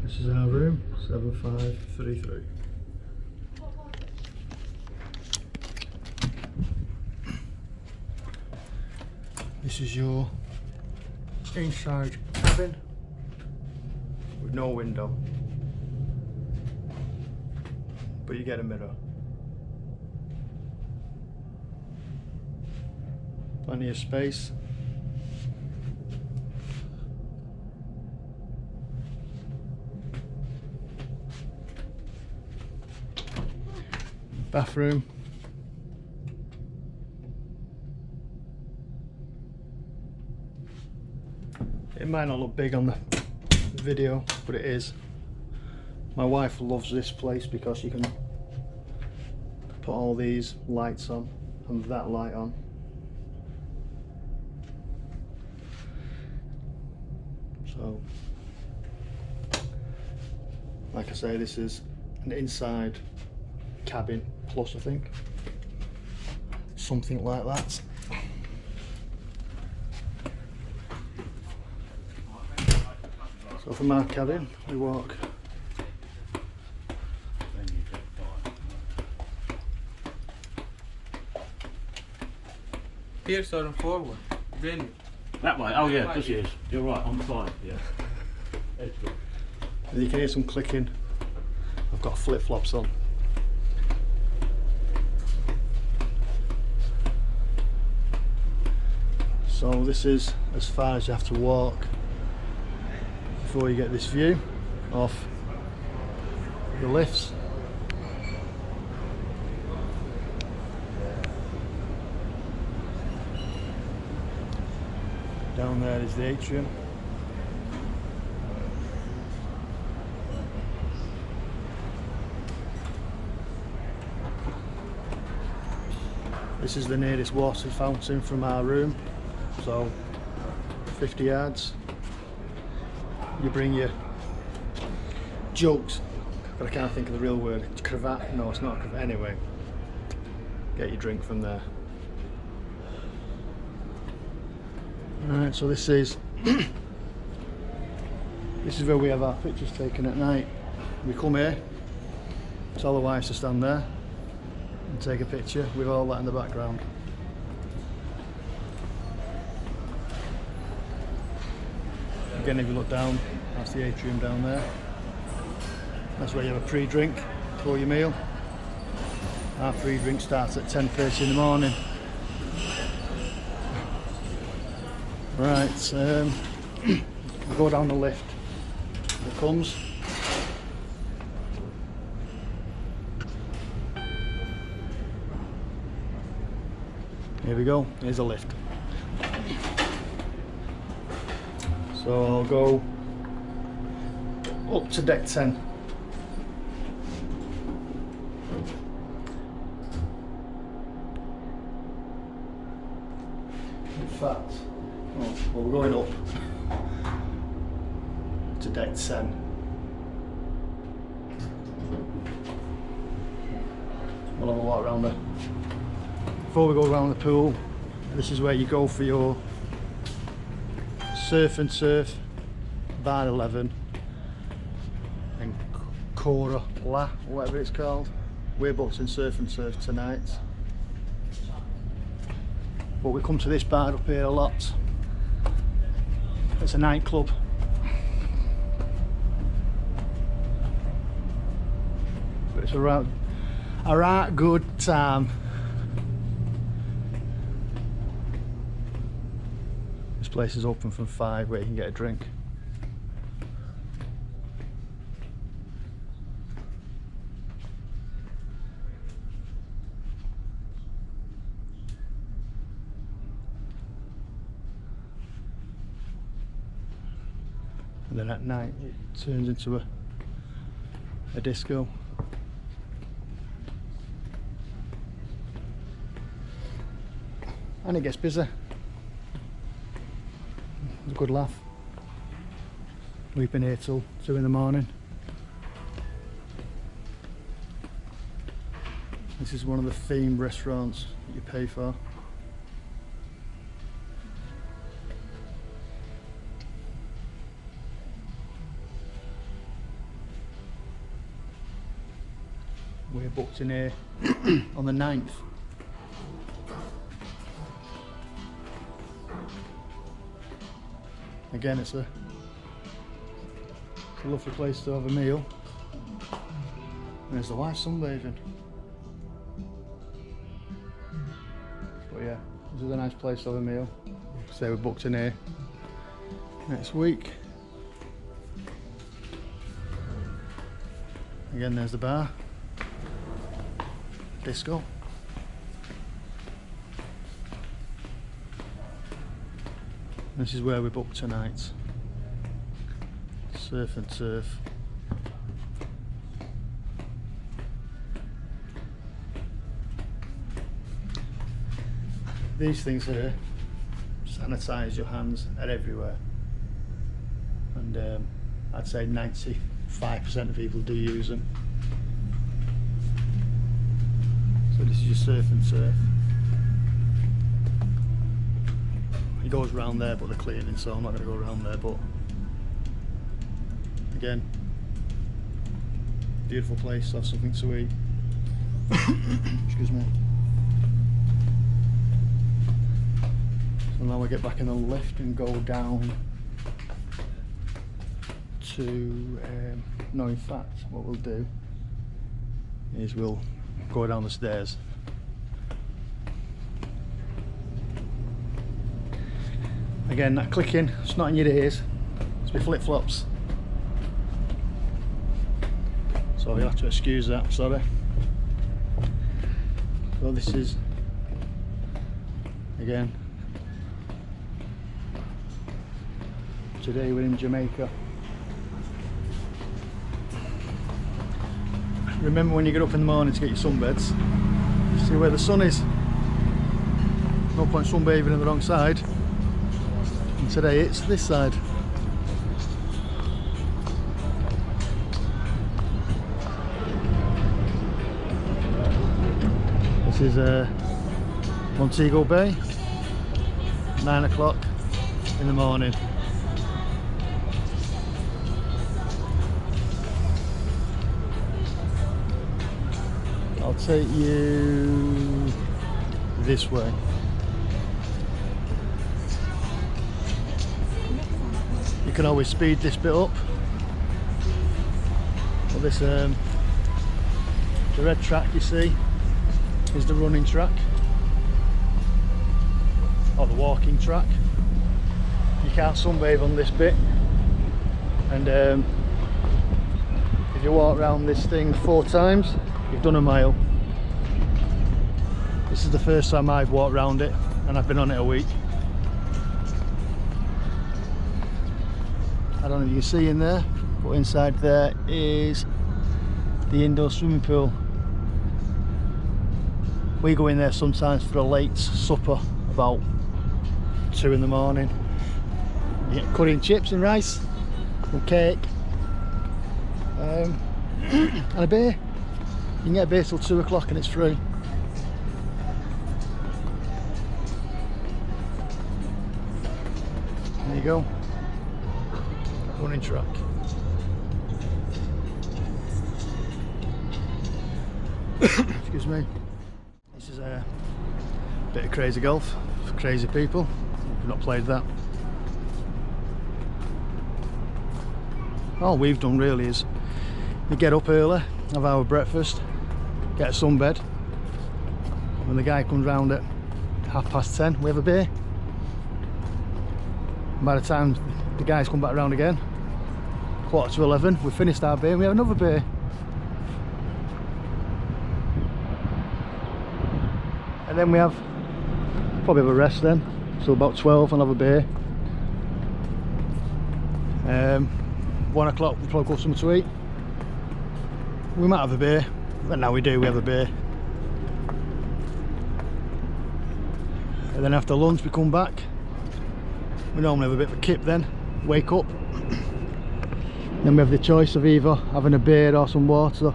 This is our room, 7533. This is your inside cabin with no window, but you get a mirror. Plenty of space. Bathroom. It might not look big on the video, but it is. My wife loves this place because you can put all these lights on and that light on. So, like I say, this is an inside cabin plus, I think, something like that. So from our cabin we walk here, sir, and forward. Venue. That way? Oh yeah, this is. You're right, on the side, yeah. That's good. and you can hear some clicking. I've got flip-flops on. So this is as far as you have to walk before you get this view off the lifts. Down there is the atrium. This is the nearest water fountain from our room, so 50 yards. You bring your jugs, but I can't think of the real word. Cravat? No, it's not a cravat. Anyway, get your drink from there. Alright, so this is where we have our pictures taken at night. We come here, tell the wives to stand there and take a picture with all that in the background. Again, if you look down, that's the atrium down there. That's where you have a pre-drink before your meal. Our pre-drink starts at 10:30 in the morning. Right, we'll go down the lift. It comes. Here we go, here's a lift. So I'll go up to deck 10. In fact, well, we're going up to deck 10. We'll have a walk around there. Before we go around the pool, this is where you go for your surf and surf, bar 11 and Cora La, whatever it's called. We're booked in surf and surf tonight, but we come to this bar up here a lot. It's a nightclub. But it's a right good time. This place is open from 5 where you can get a drink. And then at night it turns into a disco. And it gets busy. It's a good laugh. We've been here till 2 in the morning. This is one of the themed restaurants that you pay for. We're booked in here on the 9th. Again, it's a lovely place to have a meal. There's the wife sunbathing. But yeah, this is a nice place to have a meal. Say we're booked in here next week. Again, there's the bar. Disco. This is where we booked tonight. Surf and turf. These things here sanitize your hands, are everywhere, and I'd say 95% of people do use them. So this is your surf and turf. It goes round there, but they're cleaning, so I'm not going to go around there. But again, beautiful place to have something to eat. Excuse me. So now we get back in the lift and go down to, no, in fact, what we'll do is we'll go down the stairs. Again, that clicking, it's not in your ears, it's my flip-flops. So you'll have to excuse that, sorry. So this is, again, today we're in Jamaica. Remember when you get up in the morning to get your sunbeds, see where the sun is. No point sunbathing on the wrong side. And today it's this side. This is Montego Bay, 9 o'clock in the morning. I'll take you this way. You can always speed this bit up. But this, the red track you see is the running track, or the walking track. You can't sunbathe on this bit, and if you walk around this thing 4 times, you've done a mile. This is the first time I've walked around it, and I've been on it a week. I don't know if you can see in there, but inside there is the indoor swimming pool. We go in there sometimes for a late supper, about 2 in the morning. You get curry and chips and rice, some cake, and a beer. You can get a beer till 2 o'clock and it's free. There you go. Running track. Excuse me. This is a bit of crazy golf for crazy people. If you've not played that. All we've done really is we get up early, have our breakfast, get a sunbed. When the guy comes round at 10:30, we have a beer. And by the time the guys come back round again, 11:15, we've finished our beer and we have another beer. And then we have probably have a rest then, so about 12 and have a beer. 1 o'clock we'll probably go something to eat. We might have a beer, but now we have a beer. And then after lunch we come back. We normally have a bit of a kip then, wake up. Then we have the choice of either having a beer or some water.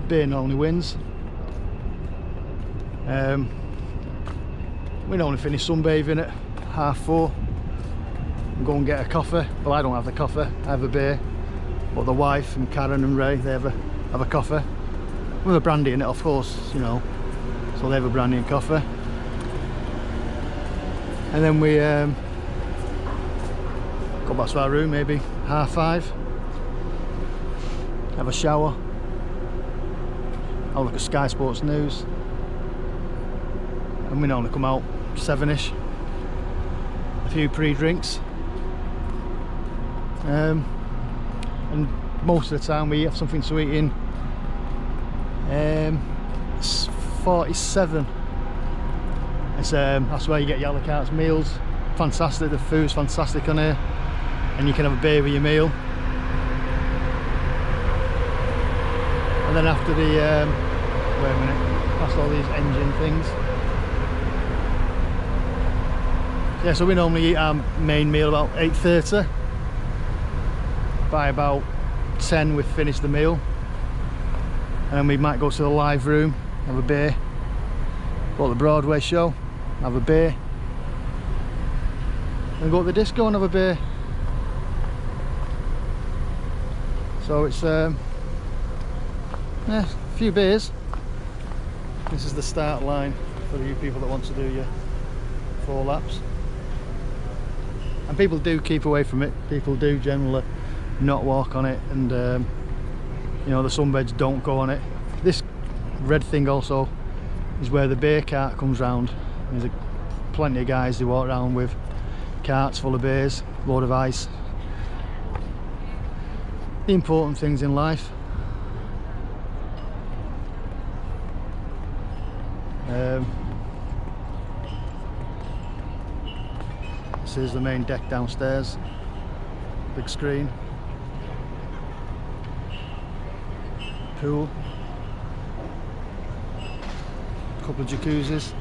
Beer normally wins. We normally finish sunbathing at 4:30 and go and get a coffee. Well, I don't have the coffee, I have a beer. But the wife and Karen and Ray, they have have a coffee with a brandy in it, of course, you know, so they have a brandy and coffee, and then we go back to our room maybe 5:30, have a shower, I'll look at Sky Sports News, and we normally come out 7ish, a few pre-drinks, and most of the time we have something to eat in 47. It's that's where you get your a la carte meals. Fantastic, the food's fantastic on here, and you can have a beer with your meal. And then after the wait a minute, past all these engine things. Yeah, so we normally eat our main meal about 8:30. By about 10 we've finished the meal, and then we might go to the live room, have a beer, go to the Broadway show, have a beer, and go to the disco and have a beer. So it's yeah, a few beers. This is the start line for you people that want to do your 4 laps, and people do keep away from it. People do generally not walk on it, and you know, the sunbeds don't go on it. This red thing also is where the beer cart comes round. There's plenty of guys who walk around with carts full of beers, load of ice, the important things in life. This is the main deck downstairs, big screen, pool, a couple of jacuzzis.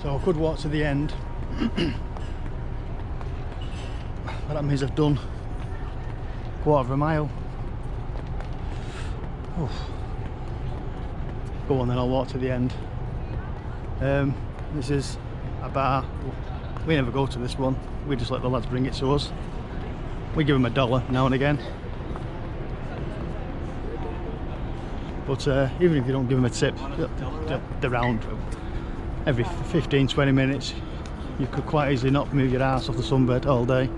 So I could walk to the end, but that means I've done a quarter of a mile. Oof. Go on then, I'll walk to the end. This is a bar. We never go to this one, we just let the lads bring it to us. We give them $1 now and again, but even if you don't give them a tip, they're round every 15-20 minutes. You could quite easily not move your ass off the sunbed all day.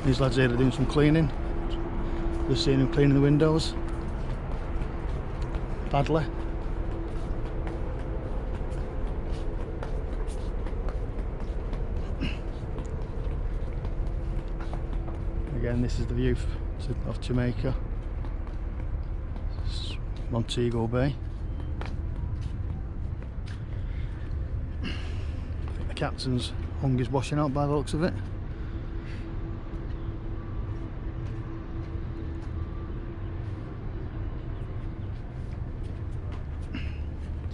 These lads here are doing some cleaning. Just seeing them cleaning the windows badly. Again, this is the view of Jamaica. It's Montego Bay. I think the captain's hung his washing out by the looks of it.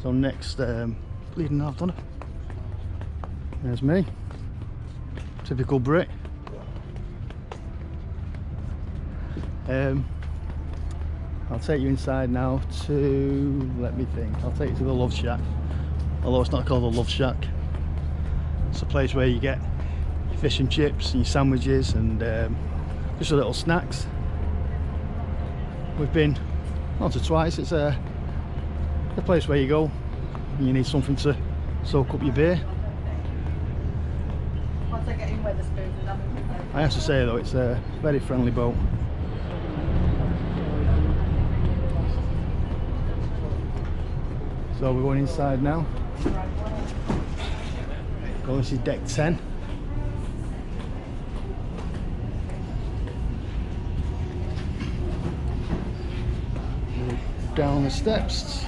So next, bleeding half done it. There's me, typical Brit. I'll take you inside now to, let me think, I'll take you to the Love Shack, although it's not called the Love Shack. It's a place where you get your fish and chips and your sandwiches and just a little snacks. We've been once or twice. It's the place where you go and you need something to soak up your beer. I have to say though, it's a very friendly boat. So we're going inside now. Go, this is deck 10. Down the steps.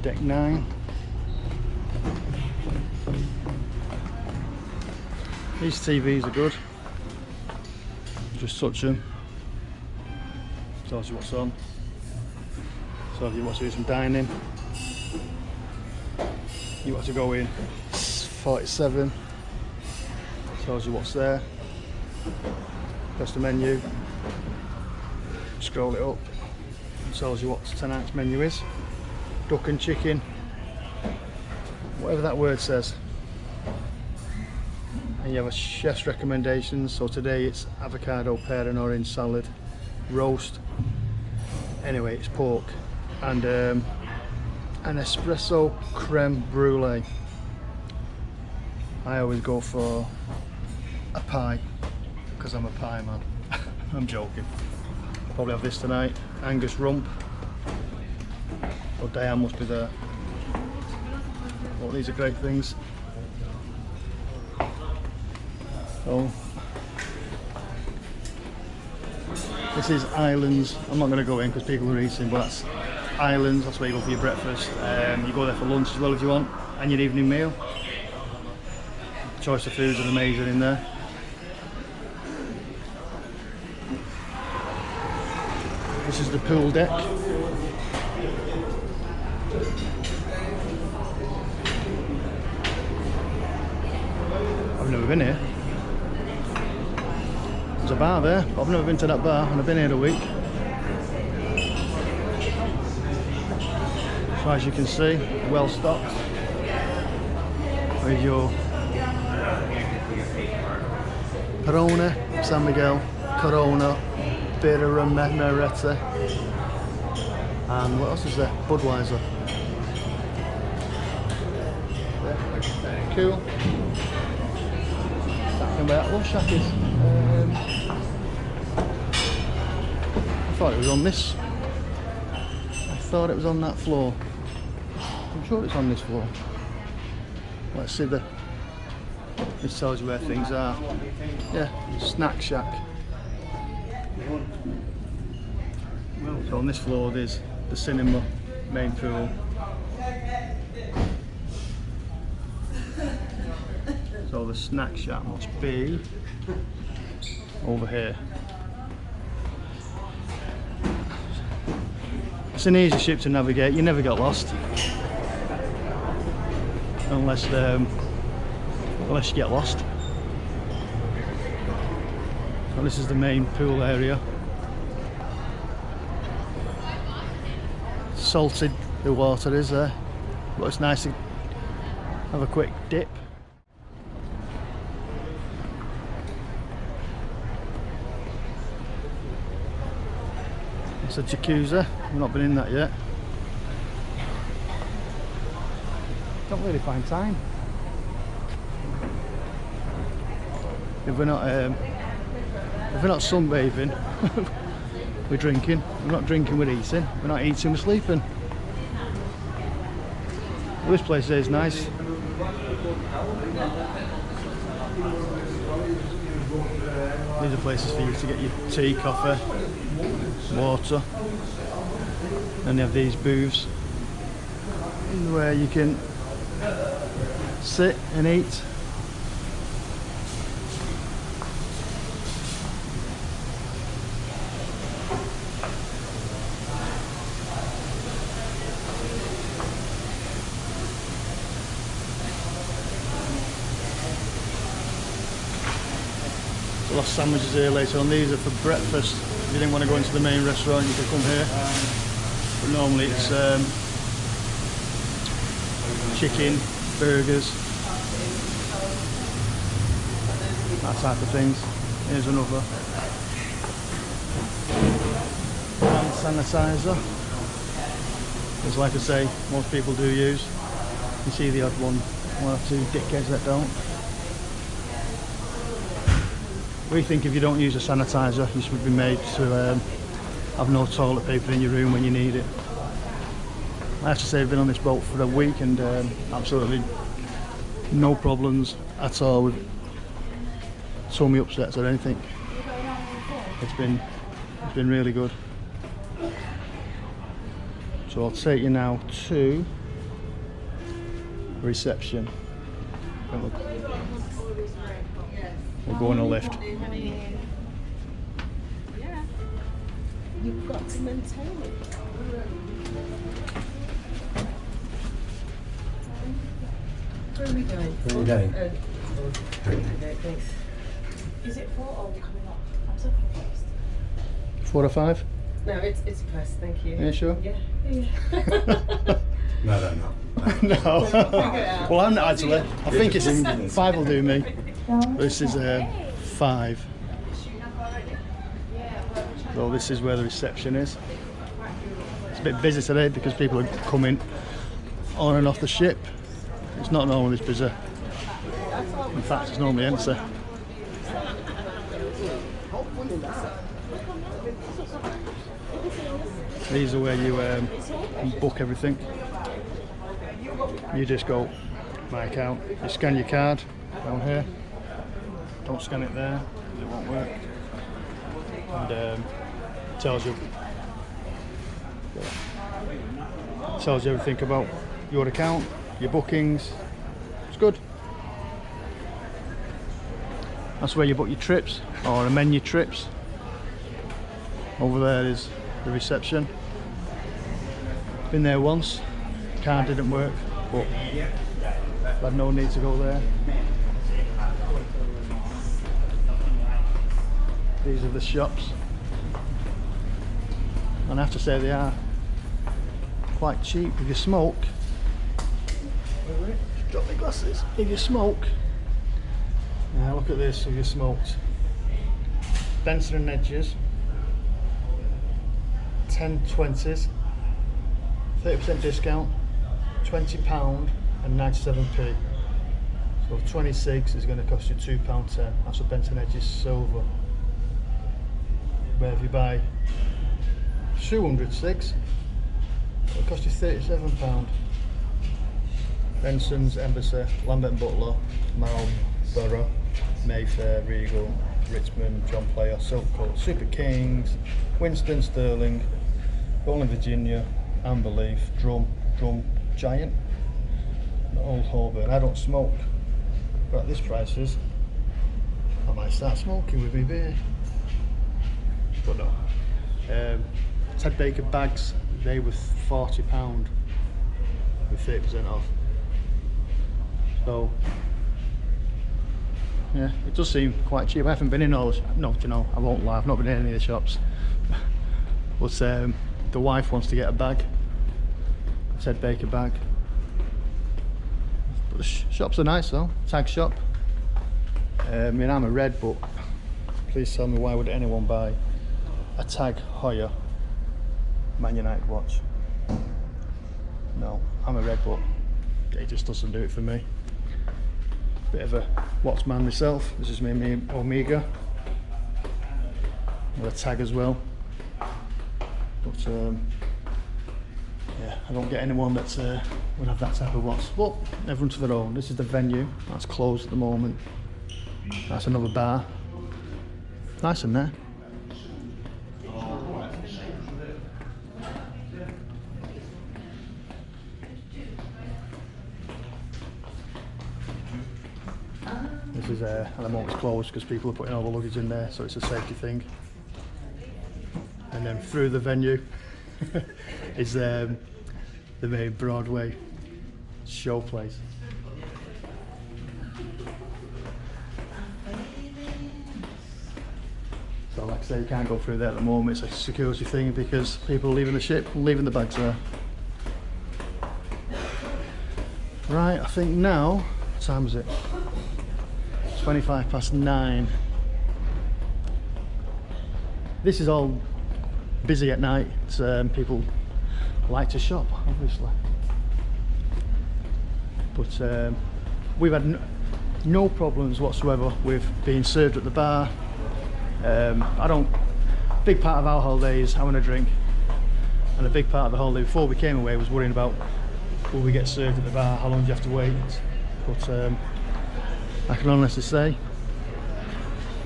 Deck 9. These TVs are good. Just touch them. Tells you what's on. So if you want to do some dining, you want to go in 47. Tells you what's there. Press the menu. scroll it up. It tells you what tonight's menu is. Duck and chicken, whatever that word says. And you have a chef's recommendations. So today it's avocado, pear and orange salad, roast. Anyway, it's pork and an espresso creme brulee. I always go for a pie because I'm a pie man. I'm joking. Probably have this tonight. Angus rump. Oh, Diane must be there. Oh, these are great things. Oh, this is Islands. I'm not going to go in because people are eating, but that's Islands. That's where you go for your breakfast. You go there for lunch as well if you want, and your evening meal. Choice of foods are amazing in there. This is the pool deck. I've never been here. There's a bar there, but I've never been to that bar and I've been here a week. So as you can see, well stocked with your Peroni, San Miguel, Corona, Birra Moretti, and what else is there? Budweiser. Cool. Talking about what shack is. I thought it was on this. I thought it was on that floor. I'm sure it's on this floor. Let's see the. This tells you where things are. Yeah, snack shack. So on this floor there's the cinema, main pool. So the snack shack must be over here. It's an easy ship to navigate, you never get lost. Unless you get lost. So this is the main pool area. Salted the water is there, but it's nice to have a quick dip. It's a jacuzzi, we've not been in that yet. Don't really find time. If we're not sunbathing, we're drinking. We're not drinking, we're eating. We're not eating, we're sleeping. Well, this place is nice. These are places for you to get your tea, coffee, water. And they have these booths where you can sit and eat. Lost sandwiches here later on. These are for breakfast. If you didn't want to go into the main restaurant, you could come here. But normally it's chicken, burgers, that type of things. Here's another hand sanitizer. Because like I say, most people do use. You see the odd one or two dickheads that don't. We think if you don't use a sanitizer, you should be made to have no toilet paper in your room when you need it. I have to say I've been on this boat for a week and absolutely no problems at all with tummy upsets or anything. It's been really good. So I'll take you now to reception. We'll go on a lift. Yeah. You've got to maintain it. Where are we going? Where are we going? Okay, thanks. Is it 4 or are we coming off? I'm so confused. 4 or 5? No, it's pressed, thank you. Yeah, sure? Yeah. No. No. Well, I'm not actually. I think it's 5 will do me. This is 5. So this is where the reception is. It's a bit busy today because people are coming on and off the ship. It's not normally this busy. In fact, it's normally empty. These are where you book everything. You just go, my account, you scan your card down here. Don't scan it there, it won't work. And tells you everything about your account, your bookings. It's good. That's where you book your trips or amend your trips. Over there is the reception. Been there once, card didn't work, but I had no need to go there. These are the shops, and I have to say they are quite cheap. If you smoke, drop my glasses. If you smoke, now look at this. If you smoked, Benson and Hedges, 10 20s, 30% discount, £20 and 97p. So 26 is going to cost you £2.10. That's a Benson Hedges silver. Where if you buy 200 cigs, it'll cost you £37. Benson's, Embassy, Lambert and Butler, Marlborough, Mayfair, Regal, Richmond, John Player, Silvercoat, Super Kings, Winston, Sterling, Bowling Virginia, Amber Leaf, Drum Giant, and Old Holborn. I don't smoke, but at this prices, I might start smoking with my beer. But no. Ted Baker bags, they were £40 with 30% off. So yeah, it does seem quite cheap. I haven't been in all the no, you know, I won't lie, I've not been in any of the shops. But the wife wants to get a bag, a Ted Baker bag. But the shops are nice though, tag shop. I mean, I'm a red, but please tell me, why would anyone buy a Tag Heuer Man United watch? No, I'm a red, but it just doesn't do it for me. Bit of a watch man myself. This is me Omega. With a Tag as well. But yeah, I don't get anyone that would have that type of watch. But everyone to their own. This is the venue. That's closed at the moment. That's another bar. Nice in there. This is at the moment it's closed because people are putting all the luggage in there, so it's a safety thing. And then through the venue is the main Broadway show place. So like I say, you can't go through there at the moment. It's a security thing because people are leaving the ship and leaving the bags there. Right, I think now, what time is it? 9:25. This is all busy at night. People like to shop, obviously. But we've had no problems whatsoever with being served at the bar. Big part of our holiday is having a drink, and a big part of the holiday before we came away was worrying about, will we get served at the bar, how long do you have to wait? But I can honestly say,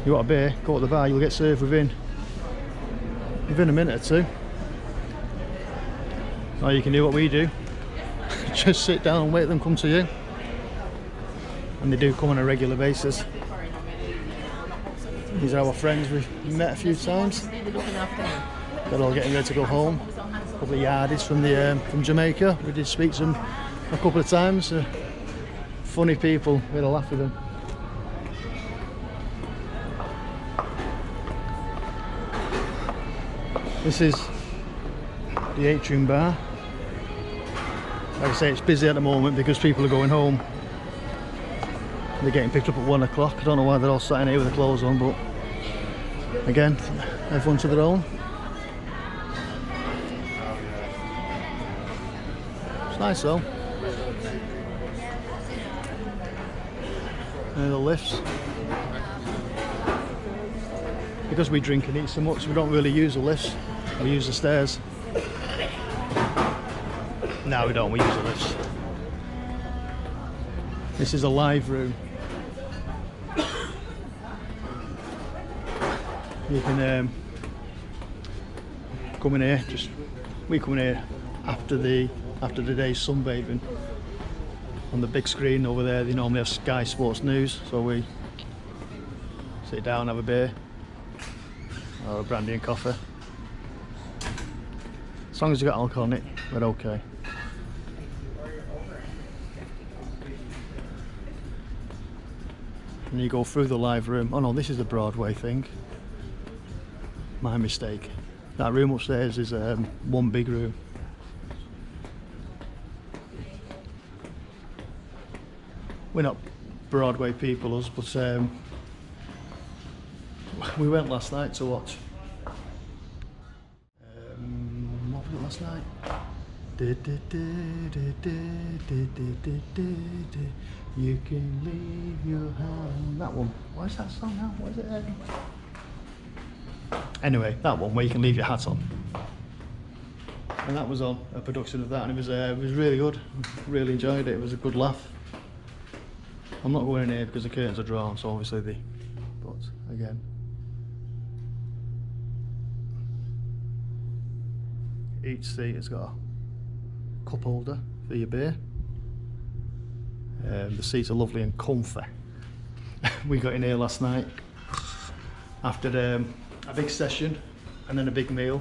you want a beer, go to the bar, you'll get served within a minute or two. Or you can do what we do, just sit down and wait them come to you. And they do come on a regular basis. These are our friends we've met a few times. They're all getting ready to go home. A couple of yardies from Jamaica. We did speak to them a couple of times. Funny people, we had a laugh with them. This is the Atrium bar. Like I say, it's busy at the moment because people are going home. They're getting picked up at 1 o'clock. I don't know why they're all sat in here with the clothes on, but again, everyone to their own. It's nice though. And the lifts. Because we drink and eat so much, we don't really use the lifts. We use the stairs. No, we don't. We use the lifts. This is a live room. You can come in here. We come in here after the day's sunbathing. On the big screen over there, they normally have Sky Sports News, so we sit down, have a beer or a brandy and coffee. As long as you've got alcohol in it, we're okay. And you go through the live room. Oh no, this is the Broadway thing. My mistake. That room upstairs is one big room. We're not Broadway people, us, but we went last night to watch. What was it last night? You can leave your home. That one. What is that song now? What is it? Anyway, that one where you can leave your hat on. And that was on a production of that, and it was really good. Really enjoyed it. It was a good laugh. I'm not going in here because the curtains are drawn, so obviously but again. Each seat has got a cup holder for your beer. The seats are lovely and comfy. We got in here last night after a big session and then a big meal,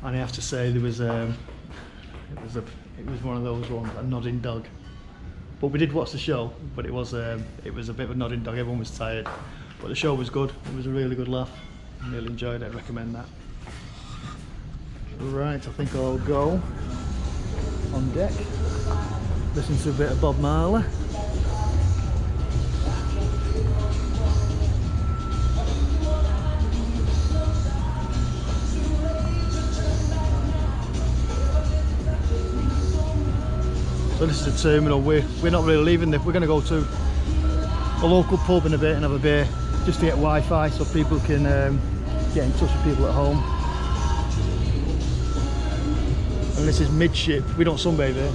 and I have to say there was it was one of those ones, a nodding dog. But we did watch the show, but it was a bit of a nodding dog. Everyone was tired, but the show was good. It was a really good laugh. I really enjoyed it. I recommend that. Right, I think I'll go on deck, listen to a bit of Bob Marley. So this is the terminal. We're not really leaving there. We're going to go to a local pub in a bit and have a beer, just to get Wi-Fi so people can get in touch with people at home. And this is midship. We don't sunbathe here.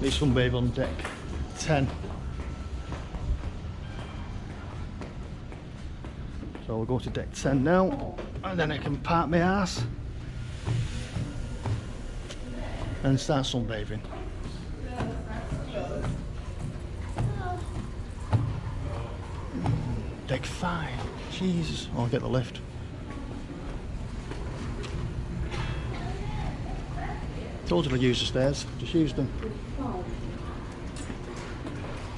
We sunbathe on deck 10. So we'll go to deck 10 now, and then I can park my ass and start sunbathing. Deck 5. Jesus. Oh, I'll get the lift. Told you to use the stairs. Just use them.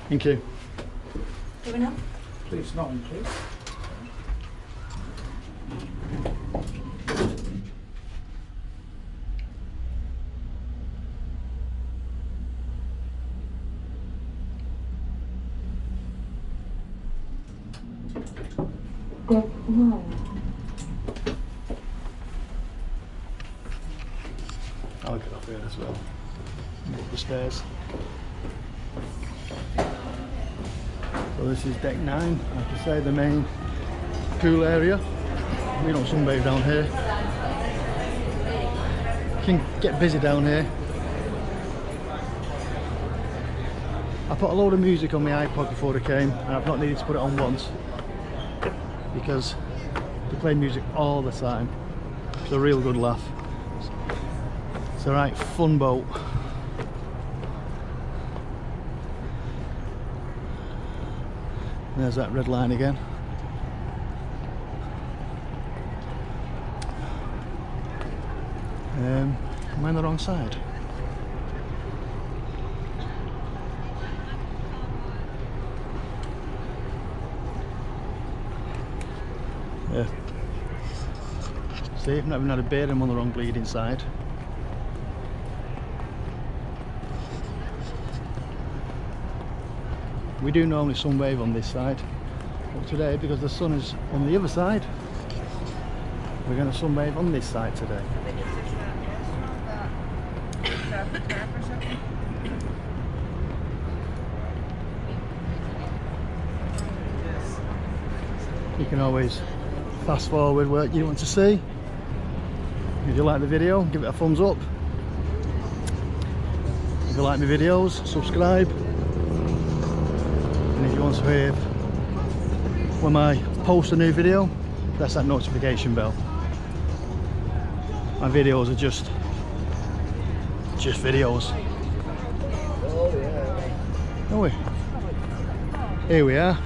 Thank you. Going up? Please, not on, please. Deck 1. I'll get up here as well. Up the stairs. So this is deck 9, like I say, the main pool area. We don't sunbathe down here. Can get busy down here. I put a load of music on my iPod before I came, and I've not needed to put it on once because they play music all the time. It's a real good laugh. It's a right fun boat. There's that red line again. Am I on the wrong side? See, I've not even had a beer, I'm on the wrong bleeding side. We do normally sunbathe on this side, but today, because the sun is on the other side, we're going to sunbathe on this side today. You can always fast forward what you want to see. If you like the video, give it a thumbs up. If you like my videos, subscribe. And if you want to hear when I post a new video, press that notification bell. My videos are just videos. Oh we? Here we are.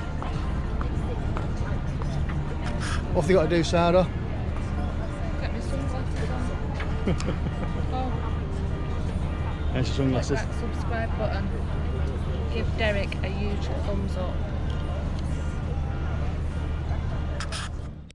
What have you got to do, Sarah? Get my sunglasses on. Oh. There's your sunglasses. Click that subscribe button. Give Derek a huge thumbs up.